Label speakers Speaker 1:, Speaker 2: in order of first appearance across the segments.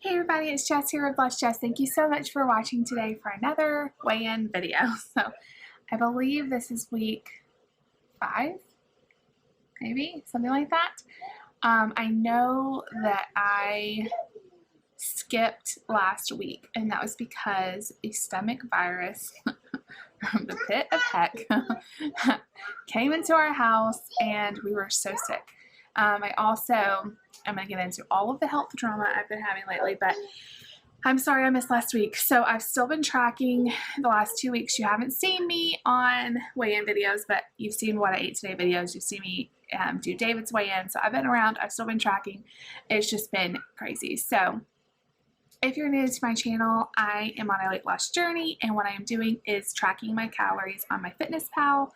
Speaker 1: Hey everybody, it's Jess here with Bless Jess. Thank you so much for watching today for another weigh-in video. So I believe this is week 5, maybe, something like that. I know that I skipped last week, and that was because a stomach virus from the pit of heck came into our house and we were so sick. I'm going to get into all of the health drama I've been having lately, but I'm sorry I missed last week. So I've still been tracking the last 2 weeks. You haven't seen me on weigh-in videos, but you've seen what I ate today videos. You've seen me do David's weigh-in. So I've been around. I've still been tracking. It's just been crazy. So if you're new to my channel, I am on a weight loss journey, and what I am doing is tracking my calories on MyFitnessPal.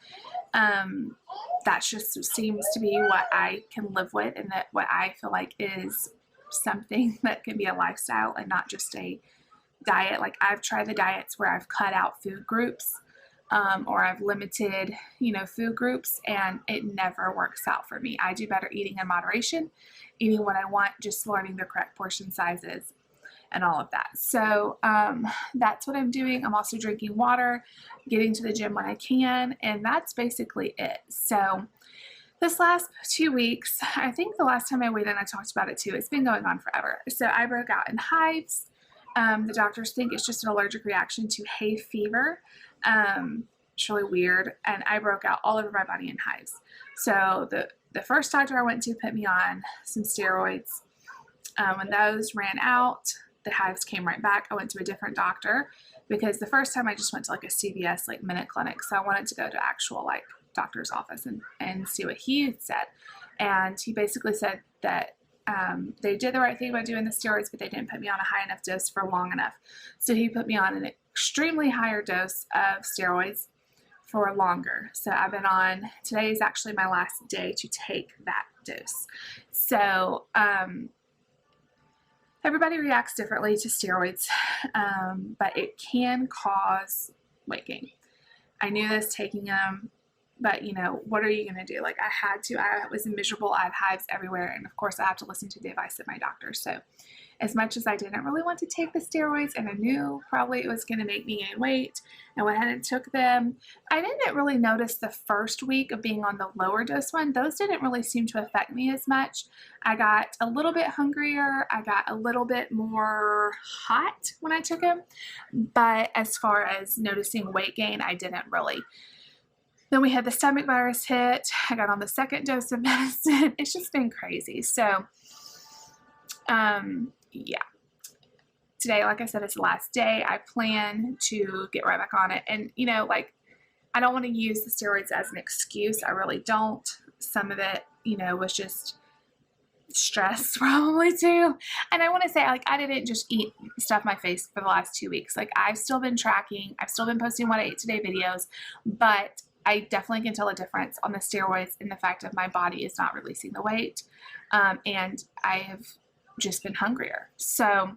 Speaker 1: That just seems to be what I can live with, and that what I feel like is something that can be a lifestyle and not just a diet. Like, I've tried the diets where I've cut out food groups, or I've limited, food groups, and it never works out for me. I do better eating in moderation, eating what I want, just learning the correct portion sizes and all of that. So that's what I'm doing. I'm also drinking water, getting to the gym when I can, and that's basically it. So this last 2 weeks, I think the last time I weighed in, I talked about it too. It's been going on forever. So I broke out in hives. The doctors think it's just an allergic reaction to hay fever. It's really weird. And I broke out all over my body in hives. So the first doctor I went to put me on some steroids. When those ran out, the hives came right back. I went to a different doctor because the first time I just went to like a CVS, like minute clinic. So I wanted to go to actual like doctor's office and see what he had said. And he basically said that they did the right thing by doing the steroids, but they didn't put me on a high enough dose for long enough. So he put me on an extremely higher dose of steroids for longer. So I've been on, today is actually my last day to take that dose. So, everybody reacts differently to steroids, but it can cause weight gain. I knew this taking them, but what are you going to do? Like, I was miserable. I have hives everywhere. And of course I have to listen to the advice of my doctor. So as much as I didn't really want to take the steroids, and I knew probably it was going to make me gain weight, I went ahead and took them. I didn't really notice the first week of being on the lower dose one. Those didn't really seem to affect me as much. I got a little bit hungrier. I got a little bit more hot when I took them. But as far as noticing weight gain, I didn't really. Then we had the stomach virus hit. I got on the second dose of medicine. It's just been crazy. So, yeah. Today, like I said, is the last day. I plan to get right back on it. And, I don't want to use the steroids as an excuse. I really don't. Some of it, was just stress probably too. And I want to say, I didn't just eat stuff my face for the last 2 weeks. Like, I've still been tracking. I've still been posting what I ate today videos, but I definitely can tell a difference on the steroids in the fact that my body is not releasing the weight. And I have just been hungrier. So,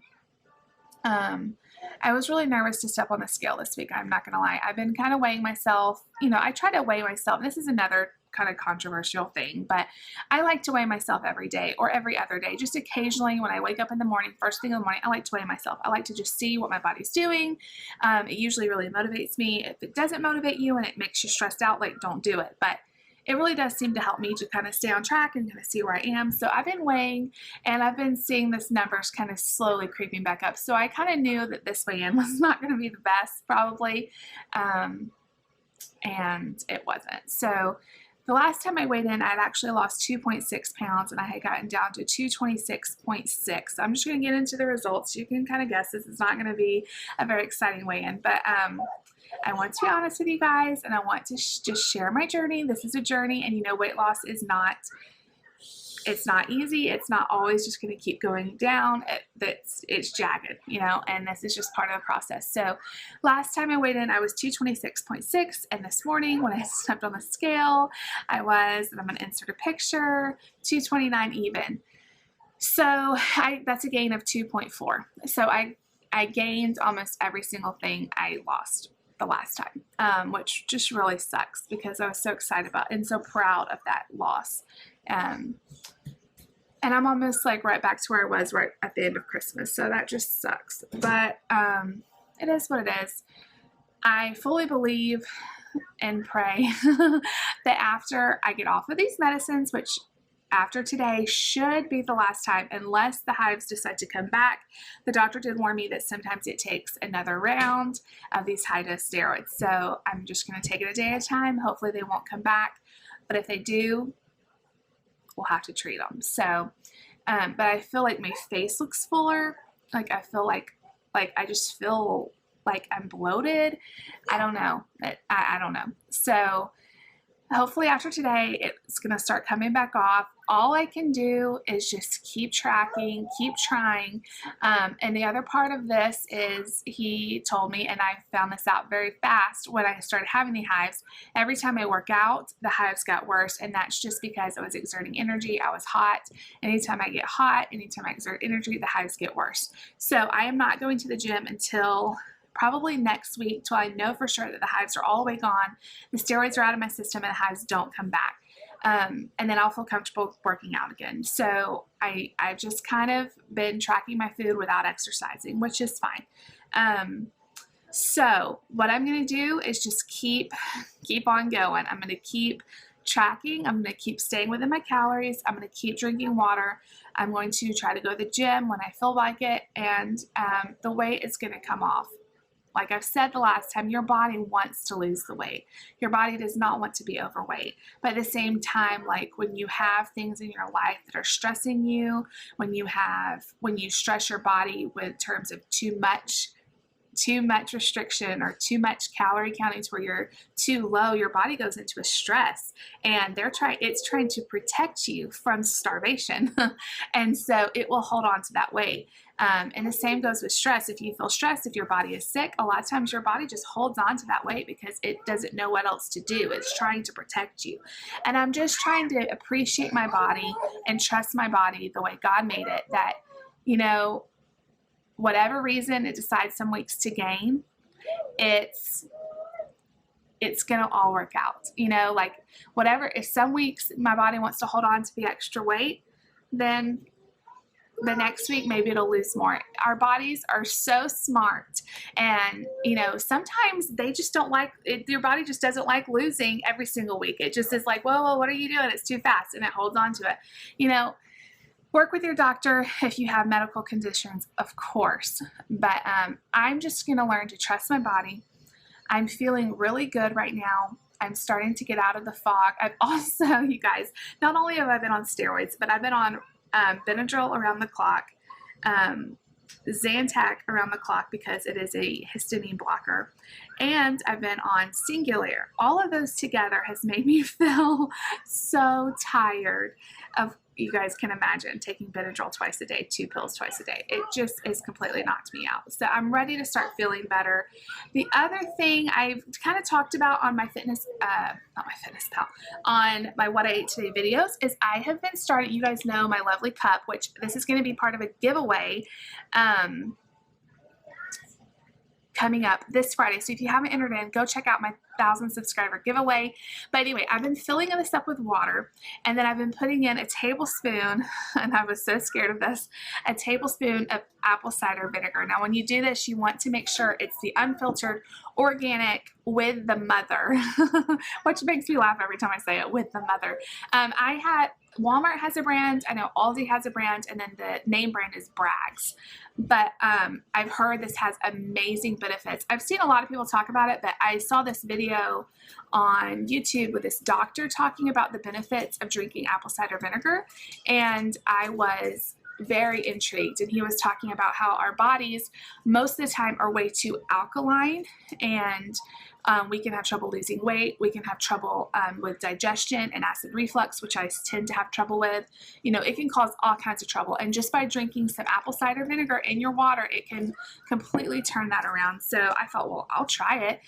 Speaker 1: I was really nervous to step on the scale this week. I'm not going to lie. I've been kind of weighing myself. I try to weigh myself. This is another kind of controversial thing, but I like to weigh myself every day or every other day. Just occasionally when I wake up in the morning, first thing in the morning, I like to weigh myself. I like to just see what my body's doing. It usually really motivates me. If it doesn't motivate you and it makes you stressed out, don't do it. But it really does seem to help me to kind of stay on track and kind of see where I am. So I've been weighing, and I've been seeing this numbers kind of slowly creeping back up. So I kind of knew that this weigh-in was not going to be the best, probably, and it wasn't. So the last time I weighed in, I'd actually lost 2.6 pounds, and I had gotten down to 226.6. So I'm just going to get into the results. You can kind of guess this is not going to be a very exciting weigh-in, but I want to be honest with you guys, and I want to just share my journey. This is a journey, and weight loss is not, it's not easy. It's not always just going to keep going down. It's jagged, and this is just part of the process. So last time I weighed in, I was 226.6, and this morning when I stepped on the scale, I was, and I'm going to insert a picture, 229 even. So that's a gain of 2.4. So I gained almost every single thing I lost the last time, which just really sucks because I was so excited about and so proud of that loss. And I'm almost like right back to where I was right at the end of Christmas. So that just sucks. But it is what it is. I fully believe and pray that after I get off of these medicines, which after today should be the last time, unless the hives decide to come back. The doctor did warn me that sometimes it takes another round of these high-dose steroids. So I'm just going to take it a day at a time. Hopefully they won't come back. But if they do, we'll have to treat them. So, but I feel like my face looks fuller. Like I feel like I just feel like I'm bloated. I don't know. I don't know. So hopefully after today, it's going to start coming back off. All I can do is just keep tracking, keep trying. And the other part of this is he told me, and I found this out very fast when I started having the hives, every time I work out, the hives got worse. And that's just because I was exerting energy. I was hot. Anytime I get hot, anytime I exert energy, the hives get worse. So I am not going to the gym until probably next week till I know for sure that the hives are all the way gone, the steroids are out of my system, and the hives don't come back. And then I'll feel comfortable working out again. So I've just kind of been tracking my food without exercising, which is fine. So what I'm going to do is just keep on going. I'm going to keep tracking. I'm going to keep staying within my calories. I'm going to keep drinking water. I'm going to try to go to the gym when I feel like it, and the weight is going to come off. Like I've said the last time, your body wants to lose the weight. Your body does not want to be overweight. But at the same time, like when you have things in your life that are stressing you, when you stress your body with terms of too much restriction or too much calorie counting to where you're too low, your body goes into a stress, and it's trying to protect you from starvation. And so it will hold on to that weight. And the same goes with stress. If you feel stressed, if your body is sick, a lot of times your body just holds on to that weight because it doesn't know what else to do. It's trying to protect you. And I'm just trying to appreciate my body and trust my body the way God made it, that, you know, whatever reason it decides some weeks to gain, it's gonna all work out. You know, like whatever, if some weeks my body wants to hold on to the extra weight, then the next week maybe it'll lose more. Our bodies are so smart, and you know, sometimes they just don't like it. Your body just doesn't like losing every single week. It just is like, whoa, what are you doing? It's too fast, and it holds on to it. You know, work with your doctor if you have medical conditions, of course, but I'm just going to learn to trust my body. I'm feeling really good right now. I'm starting to get out of the fog. I've also, you guys, not only have I been on steroids, but I've been on Benadryl around the clock, Zantac around the clock because it is a histamine blocker, and I've been on Singulair. All of those together has made me feel so tired of, you guys can imagine, taking Benadryl twice a day, 2 pills twice a day. It just has completely knocked me out. So I'm ready to start feeling better. The other thing I've kind of talked about on my on my What I Ate Today videos is I have been starting, you guys know my lovely cup, which this is going to be part of a giveaway coming up this Friday. So if you haven't entered in, go check out my 1,000 subscriber giveaway. But anyway, I've been filling this up with water, and then I've been putting in a tablespoon, and I was so scared of this, a tablespoon of apple cider vinegar. Now, when you do this, you want to make sure it's the unfiltered, organic, with the mother, which makes me laugh every time I say it, with the mother. Walmart has a brand, I know Aldi has a brand, and then the name brand is Bragg's. But I've heard this has amazing benefits. I've seen a lot of people talk about it, but I saw this video on YouTube with this doctor talking about the benefits of drinking apple cider vinegar, and I was very intrigued. And he was talking about how our bodies most of the time are way too alkaline, and we can have trouble losing weight. We can have trouble with digestion and acid reflux, which I tend to have trouble with. You know, it can cause all kinds of trouble. And just by drinking some apple cider vinegar in your water, it can completely turn that around. So I thought, well, I'll try it.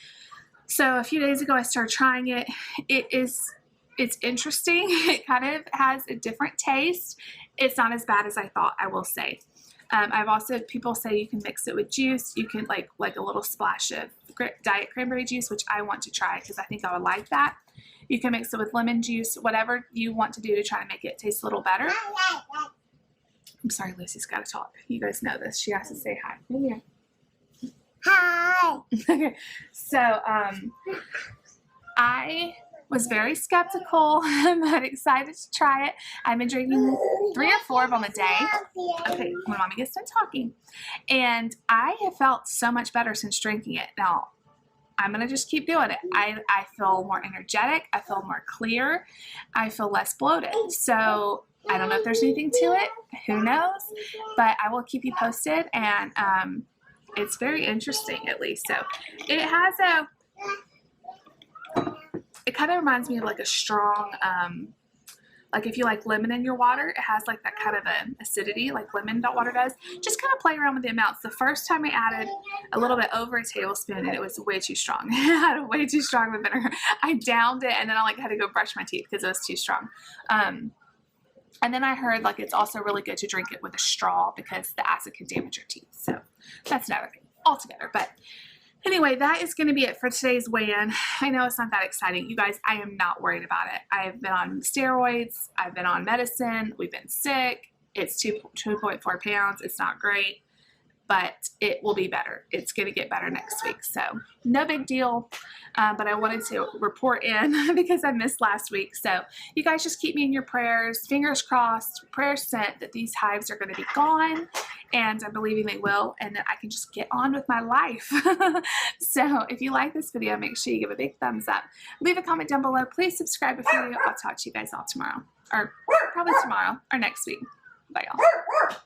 Speaker 1: So a few days ago, I started trying it. It's interesting. It kind of has a different taste. It's not as bad as I thought, I will say. I've also, people say you can mix it with juice. You can like a little splash of diet cranberry juice, which I want to try because I think I would like that. You can mix it with lemon juice, whatever you want to do to try to make it taste a little better. I'm sorry, Lucy's got to talk. You guys know this. She has to say hi. Yeah.
Speaker 2: Hi.
Speaker 1: Okay, so I was very skeptical, but excited to try it. I've been drinking 3 or 4 of them a day. Okay, when Mommy gets done talking. And I have felt so much better since drinking it. Now, I'm going to just keep doing it. I feel more energetic. I feel more clear. I feel less bloated. So I don't know if there's anything to it. Who knows? But I will keep you posted. And it's very interesting, at least. So it has it kind of reminds me of like a strong, like if you like lemon in your water, it has like that kind of an acidity like lemon water does. Just kind of play around with the amounts. The first time I added a little bit over a tablespoon and it was way too strong. It had way too strong of a vinegar. I downed it and then I like had to go brush my teeth because it was too strong. And then I heard like it's also really good to drink it with a straw because the acid can damage your teeth. So that's another thing altogether. But anyway, that is going to be it for today's weigh-in. I know it's not that exciting. You guys, I am not worried about it. I've been on steroids. I've been on medicine. We've been sick. It's 2.4 pounds. It's not great, but it will be better. It's going to get better next week. So no big deal. But I wanted to report in because I missed last week. So you guys just keep me in your prayers. Fingers crossed, prayers sent that these hives are going to be gone. And I'm believing they will. And that I can just get on with my life. So if you like this video, make sure you give a big thumbs up. Leave a comment down below. Please subscribe if you're new. I'll talk to you guys all tomorrow. Or probably tomorrow or next week. Bye, y'all.